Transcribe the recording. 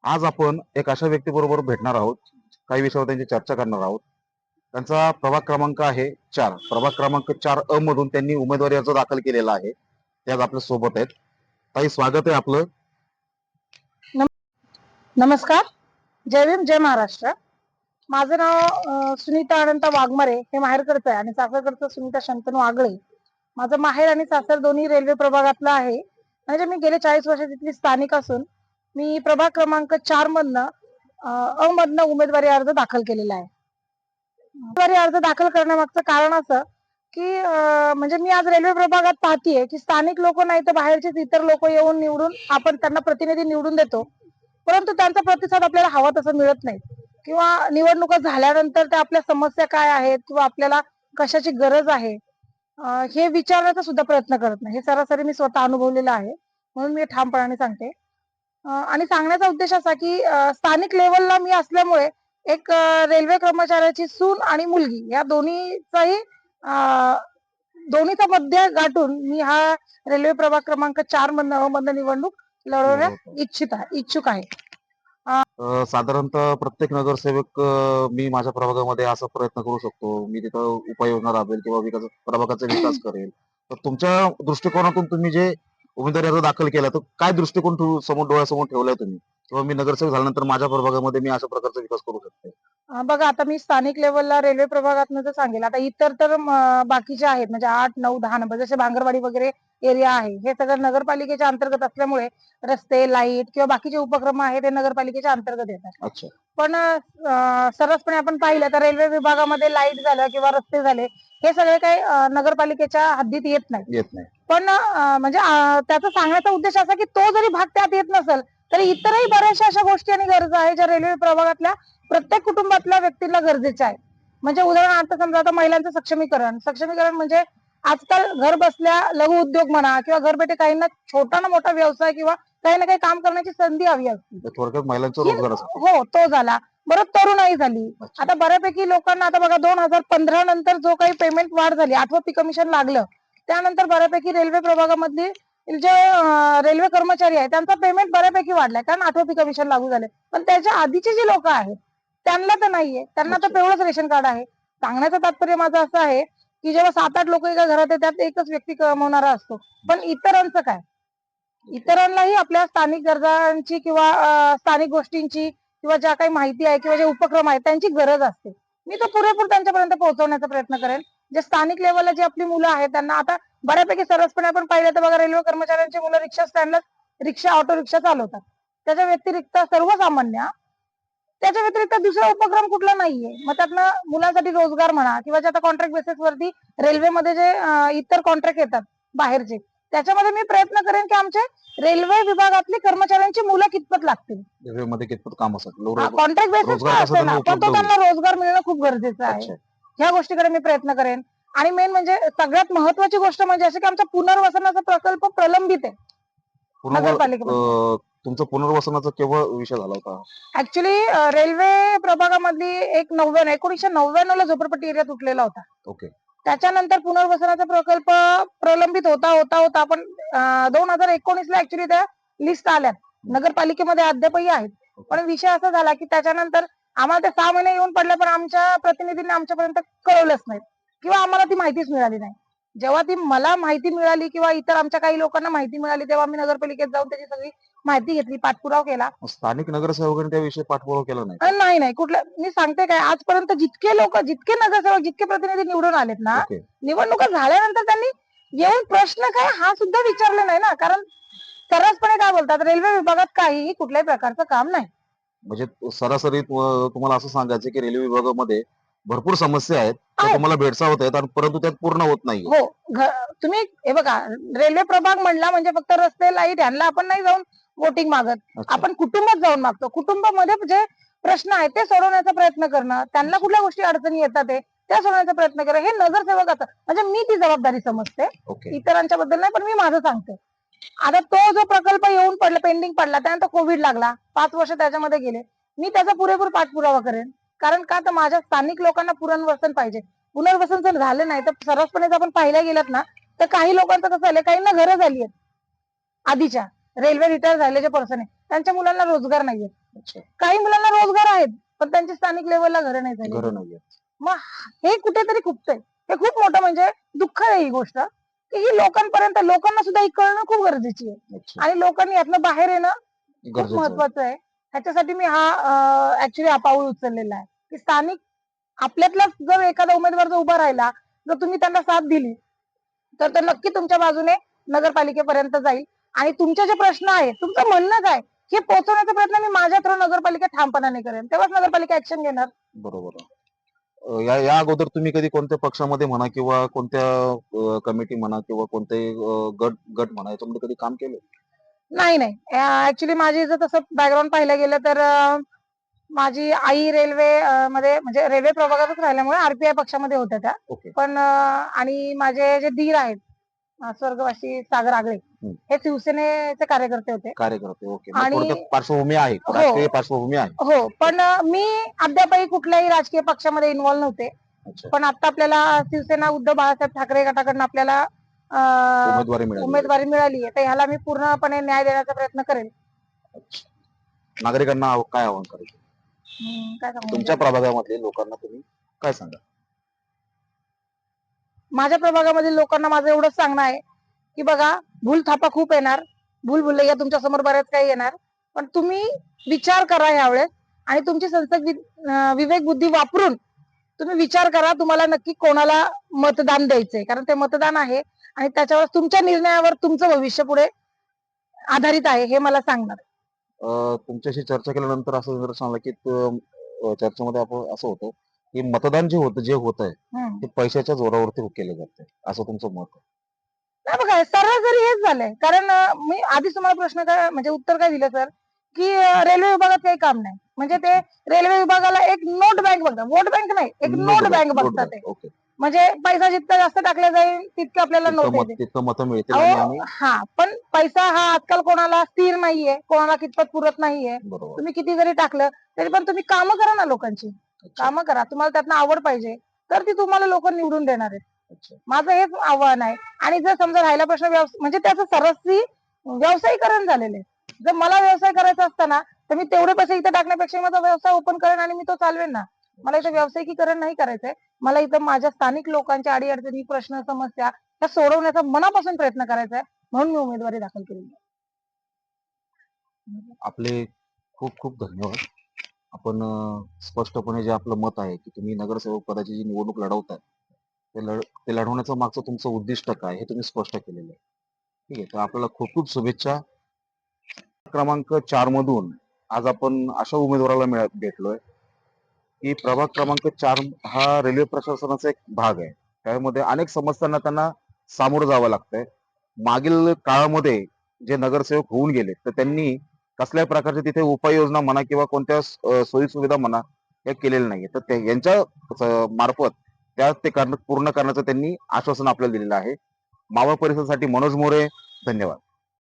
आज आपण एक अशा व्यक्तीबरोबर भेटणार आहोत, काही विषयावर त्यांची चर्चा करणार आहोत. त्यांचा प्रभाग क्रमांक आहे 4. प्रभाग क्रमांक 4 मधून त्यांनी उमेदवारी अर्ज दाखल केलेला आहे. ते आज आपल्या सोबत आहेत. ताई, स्वागत आहे आपलं. नमस्कार. जय भीम, जय महाराष्ट्र. माझं नाव सुनीता अनंत वाघमारे, हे माहेरकडचं आहे आणि सासरकडचं सुनीता शंतनू आगळे. माझं माहेर आणि सासर दोन्ही रेल्वे प्रभागातलं आहे. म्हणजे मी गेले 40 वर्ष तिथली स्थानिक असून मी प्रभाग क्रमांक 4 मधनं मधनं उमेदवारी अर्ज दाखल केलेला आहे. उमेदवारी अर्ज दाखल करण्यामागचं कारण असं की म्हणजे मी आज रेल्वे प्रभागात पाहतीये की स्थानिक लोक नाही तर बाहेरचेच इतर लोक येऊन निवडून आपण त्यांना प्रतिनिधी निवडून देतो, परंतु त्यांचा प्रतिसाद आपल्याला हवा तसं मिळत नाही किंवा निवडणुका झाल्यानंतर त्या आपल्या समस्या काय आहेत किंवा आपल्याला कशाची गरज आहे हे विचारण्याचा सुद्धा प्रयत्न करत नाही. हे सरासरी मी स्वतः अनुभवलेलं आहे, म्हणून मी ठामपणाने सांगते. आणि सांगण्याचा उद्देश असा की स्थानिक लेवलला मी असल्यामुळे एक रेल्वे कर्मचाऱ्याची सून आणि मुलगी या दोन्हीचा मध्य गाठून मी हा रेल्वे प्रभाग क्रमांक 4 मधनं निवडणूक लढवण्यास इच्छुक आहे. साधारणतः प्रत्येक नगरसेवक मी माझ्या प्रभागामध्ये असा प्रयत्न करू शकतो, मी तिथं उपाययोजना राबवेल किंवा प्रभागाचा विकास करेल. तर तुमच्या दृष्टिकोनातून तुम्ही जे उमेदवारी अर्ज दाखल केला, तर काय दृष्टिकोन डोळ्यासमोर ठेवलाय तुम्ही, किंवा मी नगरसेवक झाल्यानंतर माझ्या प्रभागामध्ये मी अशा प्रकारचा विकास करू शकते? बघा, आता मी स्थानिक लेवलला रेल्वे प्रभागातनं जर सांगेल, आता इतर तर बाकीचे आहेत म्हणजे 8, 9, 10 नंबर जसे भांगरवाडी वगैरे एरिया आहे, हे सगळं नगरपालिकेच्या अंतर्गत असल्यामुळे रस्ते, लाईट किंवा बाकीचे उपक्रम आहेत ते नगरपालिकेच्या अंतर्गत येतात. अच्छा. पण सर्रासपणे आपण पाहिलं तर रेल्वे विभागामध्ये लाईट झालं किंवा रस्ते झाले, हे सगळे काही नगरपालिकेच्या हद्दीत येत नाही. पण म्हणजे त्याचा सांगण्याचा उद्देश असा की तो जरी भाग त्यात येत नसेल तरी इतरही बऱ्याचशा अशा गोष्टी आणि गरजा आहेत ज्या रेल्वे प्रभागातल्या प्रत्येक कुटुंबातल्या व्यक्तीला गरजेचं आहे. म्हणजे उदाहरणार्थ समजा आता महिलांचं सक्षमीकरण म्हणजे आजकाल घर बसल्या लघु उद्योग म्हणा किंवा घर बैठे काहींना छोटा ना मोठा व्यवसाय किंवा काही ना काही काम करण्याची संधी हवी असते. थोडक्यात महिलांचा रोजगार हो, तो झाला. बरं, तरुणाई झाली. आता बऱ्यापैकी लोकांना आता बघा 2015 नंतर जो काही पेमेंट वाढ झाली, 8वं पी कमिशन लागलं, त्यानंतर बऱ्यापैकी रेल्वे प्रभागामधली जे रेल्वे कर्मचारी आहेत त्यांचा पेमेंट बऱ्यापैकी वाढलाय, कारण 8वं पी कमिशन लागू झाले. पण त्याच्या आधीचे जे लोक आहेत त्यांना तर नाहीये, त्यांना तर पिवळंच रेशन कार्ड आहे. सांगण्याचं तात्पर्य माझं असं आहे की जेव्हा 7-8 लोक एका घरात आहेत त्यात एकच व्यक्ती कमवणारा असतो, पण इतरांचं काय? इतरांनाही आपल्या स्थानिक गरजांची किंवा स्थानिक गोष्टींची किंवा ज्या काही माहिती आहे किंवा जे उपक्रम आहेत त्यांची गरज असते. मी तो पुरेपूर त्यांच्यापर्यंत पोहोचवण्याचा प्रयत्न करेन. जे स्थानिक लेवलला जी आपली मुलं आहेत त्यांना आता बऱ्यापैकी सर्वचपणे आपण पाहिलं तर बघा, रेल्वे कर्मचाऱ्यांची मुलं रिक्षा स्टँडला ऑटो रिक्षा चालवतात. त्याच्या व्यतिरिक्त सर्वसामान्य त्याच्या व्यतिरिक्त दुसरा उपक्रम कुठला नाहीये. मग त्यातनं मुलांसाठी रोजगार म्हणा किंवा जे आता कॉन्ट्रॅक्ट बेसिस वरती रेल्वेमध्ये जे इतर कॉन्ट्रॅक्ट येतात बाहेरचे, त्याच्यामध्ये मी प्रयत्न करेन की आमचे रेल्वे विभागातली कर्मचाऱ्यांची मुलं कितपत लागतील, रेल्वेमध्ये कितपत काम असेल, कॉन्ट्रॅक्ट बेसिस असेल ना, पण तो त्यांना रोजगार मिळणं खूप गरजेचं आहे. ह्या गोष्टीकडे मी प्रयत्न करेन. आणि मेन म्हणजे सगळ्यात महत्वाची गोष्ट म्हणजे अशी की आमचा पुनर्वसनाचा प्रकल्प प्रलंबित आहे नगरपालिकेमध्ये. तुमचा पुनर्वसनाचा केव्हा विषय झाला होता? ऍक्च्युली रेल्वे प्रभागामधली 1999 ला झोपडपट्टी एरिया तुटलेला होता. ओके. त्याच्यानंतर पुनर्वसनाचा प्रकल्प प्रलंबित होता पण 2019 ला ऍक्च्युली त्या लिस्ट आल्यात नगरपालिकेमध्ये, अद्यापही आहेत. पण विषय असा झाला की त्याच्यानंतर आम्हाला ते 6 महिने येऊन पडले, पण आमच्या प्रतिनिधींनी आमच्यापर्यंत कळवलंच नाही किंवा आम्हाला ती माहितीच मिळाली नाही. जेव्हा ती मला माहिती मिळाली किंवा इतर आमच्या काही लोकांना माहिती मिळाली तेव्हा आम्ही नगरपालिकेत जाऊन त्याची सगळी माहिती घेतली, पाठपुरावा केला. स्थानिक नगरसेवकांनी त्याविषयी पाठपुरावा केला नाही? नाही, कुठल्या, मी सांगते काय, आजपर्यंत जितके नगरसेवक, जितके प्रतिनिधी निवडून आलेत ना, निवडणुका झाल्यानंतर त्यांनी येऊन प्रश्न काय हा सुद्धा विचारले नाही ना. कारण सर्रासपणे काय बोलतात, रेल्वे विभागात काहीही कुठल्याही प्रकारचं काम नाही. म्हणजे सरासरी तुम्हाला असं सांगायचं की रेल्वे विभागामध्ये भरपूर समस्या आहेत, तुम्हाला भेडसावत आहेत, परंतु त्यात पूर्ण होत नाही. हो, तुम्ही हे बघा, रेल्वे प्रभाग म्हणला म्हणजे फक्त रस्ते, लाईट ह्यांना आपण नाही जाऊन वोटिंग मागत, आपण कुटुंबात जाऊन मागतो. कुटुंबामध्ये जे प्रश्न आहेत ते सोडवण्याचा प्रयत्न करणं, त्यांना कुठल्या गोष्टी अडचणी येतात त्या सोडवण्याचा प्रयत्न करणं, हे नगरसेवकाचं म्हणजे मी ती जबाबदारी समजते. इतरांच्या बद्दल नाही, पण मी माझं सांगते. आता तो जो प्रकल्प येऊन पडला, पेंडिंग पडला, त्यानंतर कोविड लागला, 5 वर्ष त्याच्यामध्ये गेले. मी त्याचा पुरेपूर पाठपुरावा करेन. कारण का तर माझ्या स्थानिक लोकांना पुनर्वसन पाहिजे. पुनर्वसन जर झालं नाही तर सर्वचपणे आपण पाहिल्या गेलात ना, तर काही लोकांचं कसं झालं, काहींना घरं झाली आहेत आधीच्या, रेल्वे रिटायर झालेले जे पर्सन आहे त्यांच्या मुलांना रोजगार नाहीये. अच्छा. काही मुलांना रोजगार आहेत पण त्यांची स्थानिक लेवलला घरं नाही झाली. घरं नाहीये. मग हे कुठेतरी खुपतंय. हे खूप मोठं म्हणजे दुःख आहे ही गोष्ट, की ही लोकांना सुद्धा ही कळणं खूप गरजेची आहे. अच्छा. आणि लोकांनी यातनं बाहेर येणं खूप गरजेचं आहे. महत्वाचं आहे. ह्याच्यासाठी मी ऍक्च्युली हा पाऊल उचललेला आहे, की स्थानिक आपल्यातलाच जर एखादा उमेदवार जर उभा राहिला, जर तुम्ही त्यांना साथ दिली, तर तो नक्की तुमच्या बाजूने नगरपालिकेपर्यंत जाईल. आणि तुमचे जे प्रश्न आहेत, तुमचं म्हणणं काय, हे पोहोचवण्याचा प्रयत्न मी माझ्या थ्रू नगरपालिका ठामपणाने करेन. तेव्हाच नगरपालिका ऍक्शन घेणार. बरोबर आहे. या या अगोदर तुम्ही कधी कोणत्या पक्षामध्ये म्हणा किंवा कोणत्या कमिटी म्हणा किंवा कोणते गट गट म्हणा याच्यामध्ये कधी काम केलं? नाही, नाही. ऍक्च्युली माझी जर तसं बॅकग्राऊंड पाहायला गेलं तर माझी आई रेल्वे मध्ये म्हणजे रेल्वे प्रभागातच राहिल्यामुळे आरपीआय पक्षामध्ये होत्या त्या. ओके. पण आणि माझे जे दीर आहेत स्वर्गवासी सागर आगळे, हम्म. हे शिवसेनेचे कार्यकर्ते होते. कार्यकर्ते. ओके. मग आणि थोडक्यात पार्श्वभूमी आहे, हो. राजकीय पार्श्वभूमी आहे. हो, पण मी अद्यापही कुठल्याही राजकीय पक्षामध्ये इन्व्हॉल्व नव्हते. अच्छा. पण आता आपल्याला शिवसेना उद्धव बाळासाहेब ठाकरे गटाकडून आपल्याला उमेदवारी मिळाली. उमेदवारी मिळाली आहे, तर ह्याला मी पूर्णपणे न्याय देण्याचा प्रयत्न करेन. अच्छा. नागरिकांना काय आव्हान करायचं काय सांगू तुमच्या म्हणजे? प्रभागामधले लोकांना तुम्ही काय सांगा? माझ्या प्रभागामधील लोकांना माझं एवढंच सांगणं आहे, की बघा भूल थापा खूप येणार, भूल भुलैया तुमच्या समोर बऱ्याच काही येणार, पण तुम्ही विचार करा यावेळेस आणि तुमची विवेक बुद्धी वापरून तुम्ही विचार करा तुम्हाला नक्की कोणाला मतदान द्यायचंय. कारण ते मतदान आहे आणि त्याच्यावर तुमच्या निर्णयावर तुमचं भविष्य पुढे आधारित आहे हे मला सांगणार. तुमच्याशी चर्चा केल्यानंतर असं जर सांगलं की चर्चेमध्ये आपण असं होतं की मतदान जे होत आहे हम्म. ते पैशाच्या जोरावरती केलं जातंय असं तुमचं मत आहे? नाही बघा सरासरी हेच झालंय. कारण मी आधीच तुम्हाला प्रश्न काय म्हणजे उत्तर काय दिलं सर, की रेल्वे विभागात काही काम नाही. म्हणजे ते रेल्वे विभागाला एक नोट बँक बघतात, वोट बँक नाही, एक नोट बँक बघतात ते. ओके. म्हणजे पैसा जितका जास्त टाकला जाईल तितके आपल्याला नोट येते. तितकं मतं मिळतील आणि आम्ही हा, पण पैसा हा आजकाल कोणाला स्थिर नाहीये, कोणाला कितपत पुरत नाहीये. बरोबर. तुम्ही किती जरी टाकलं तरी पण तुम्ही कामं करा ना लोकांची. अच्छा. कामं करा, तुम्हाला त्यातनं आवड पाहिजे तर ती तुम्हाला लोक निवडून देणार आहेत. अच्छा. माझं हेच आव्हान आहे. आणि जर समजा राहिला प्रश्न म्हणजे त्याचं सर्रासरी व्यावसायीकरण झालेलं आहे. जर मला व्यवसाय करायचा असताना तर मी तेवढे पैसे इथे टाकण्यापेक्षा माझा व्यवसाय ओपन करेन आणि मी तो चालवेन ना. मला इथं व्यावसायिकीकरण नाही करायचंय. मला इथं माझ्या स्थानिक लोकांच्या अडीअडचणी, प्रश्न, समस्या त्या सोडवण्याचा मनापासून प्रयत्न करायचा आहे. म्हणून मी उमेदवारी दाखल केली. आपले खूप खूप धन्यवाद. आपण स्पष्टपणे जे आपलं मत आहे की तुम्ही नगरसेवक पदाची जी निवडणूक लढवताय ते लढवण्याचं मागचं तुमचं उद्दिष्ट काय हे तुम्ही स्पष्ट केलेलं आहे. ठीक आहे. तर आपल्याला खूप खूप शुभेच्छा. क्रमांक 4 मधून आज आपण अशा उमेदवाराला भेटलोय की प्रभाग क्रमांक 4 हा रेल्वे प्रशासनाचा एक भाग आहे. त्यामध्ये अनेक समस्यांना त्यांना सामोरं जावं लागतंय. मागील काळामध्ये जे नगरसेवक होऊन गेले तर त्यांनी कसल्याही प्रकारच्या तिथे उपाययोजना म्हणा किंवा कोणत्या सोयी सुविधा म्हणा या केलेल्या नाहीये. तर यांच्या मार्फत ते पूर्ण करण्याचं त्यांनी आश्वासन आपल्याला दिलेलं आहे. मावळ परिसरासाठी मनोज मोरे, धन्यवाद.